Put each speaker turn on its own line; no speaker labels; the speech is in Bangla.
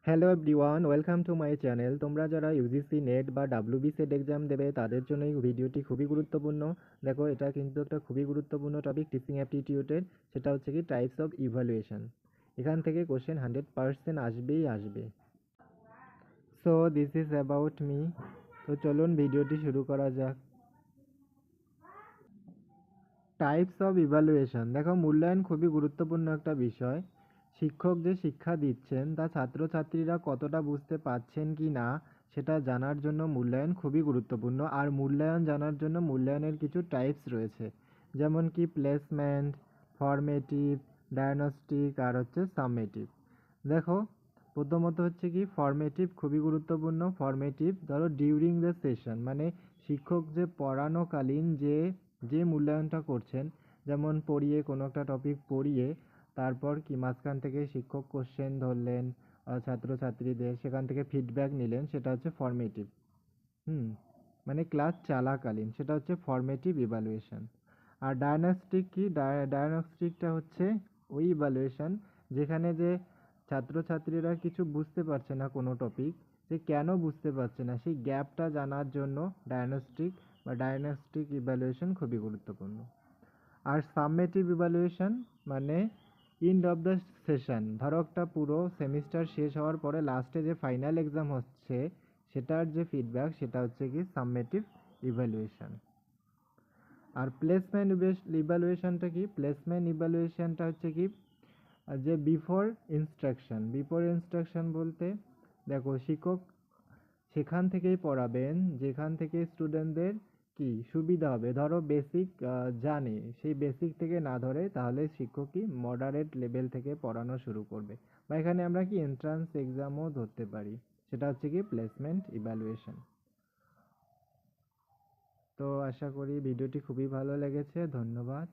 Hello everyone, welcome to my channel. তোমরা যারা ইউজিসি নেট বা ডাব্লিউবি সেট এক্সাম দেবে তাদের জন্য এই ভিডিওটি খুবই গুরুত্বপূর্ণ। দেখো, এটা কিন্তু একটা খুবই গুরুত্বপূর্ণ টপিক টিচিং অ্যাপটিটিউডের। সেটা হচ্ছে কি টাইপস অফ ইভ্যালুয়েশন। এখান থেকে কোশ্চেন 100% আসবেই আসবে। So this is about me. তো চলুন ভিডিওটি শুরু করা যাক। Types of evaluation. দেখো, মূল্যায়ন খুবই গুরুত্বপূর্ণ একটা বিষয়। শিক্ষক যে শিক্ষা দিচ্ছেন তা ছাত্রছাত্রীরা কতটা বুঝতে পারছেন কি না সেটা জানার জন্য মূল্যায়ন খুবই গুরুত্বপূর্ণ। আর মূল্যায়ন জানার জন্য মূল্যায়নের কিছু টাইপস রয়েছে, যেমন কি প্লেসমেন্ট, ফরমেটিভ, ডায়াগনস্টিক আর হচ্ছে সামেটিভ। দেখো, প্রথমত হচ্ছে কি ফরমেটিভ খুবই গুরুত্বপূর্ণ। ফরমেটিভ ধরো ডিউরিং দ্য সেশন, মানে শিক্ষক যে পড়ানোকালীন যে যে মূল্যায়নটা করছেন, যেমন পড়িয়ে কোনো একটা টপিক পড়িয়ে তারপর কি মাঝখান থেকে শিক্ষক কোশ্চেন ধরলেন ছাত্রছাত্রীদের, সেখান থেকে ফিডব্যাক নিলেন, সেটা হচ্ছে ফরমেটিভ। মানে ক্লাস চলাকালীন, সেটা হচ্ছে ফরমেটিভ ইভ্যালুয়েশন। আর ডায়াগনস্টিক কি, ডায়াগনস্টিকটা হচ্ছে ওই ইভ্যালুয়েশন যেখানে যে ছাত্রছাত্রীরা কিছু বুঝতে পারছে না কোনো টপিক, যে কেন বুঝতে পারছে না সেই গ্যাপটা জানার জন্য ডায়াগনস্টিক ইভ্যালুয়েশন খুবই গুরুত্বপূর্ণ। আর সাবমেটিভ ইভ্যালুয়েশন মানে এন্ড অফ দ্য সেশন, ধরো একটা পুরো সেমিস্টার শেষ হওয়ার পরে লাস্টে যে ফাইনাল এক্সাম হচ্ছে সেটার যে ফিডব্যাক, সেটা হচ্ছে কি সাবমেটিভ ইভ্যালুয়েশন। আর প্লেসমেন্ট ইভ্যালুয়েশনটা কি, প্লেসমেন্ট ইভ্যালুয়েশনটা হচ্ছে কি যে বিফোর ইনস্ট্রাকশন বলতে, দেখো শিক্ষক সেখান থেকেই পড়াবেন যেখান থেকে স্টুডেন্টদের কি সুবিধা হবে। ধরো বেসিক জানে, সেই বেসিক থেকে না ধরে তাহলে শিক্ষক কি মডারেট লেভেল থেকে পড়ানো শুরু করবে, বা এখানে আমরা কি এন্ট্রান্স এক্সামও ধরতে পারি, সেটা হচ্ছে কি প্লেসমেন্ট ইভ্যালুয়েশন। তো আশা করি ভিডিওটি খুবই ভালো লেগেছে। ধন্যবাদ।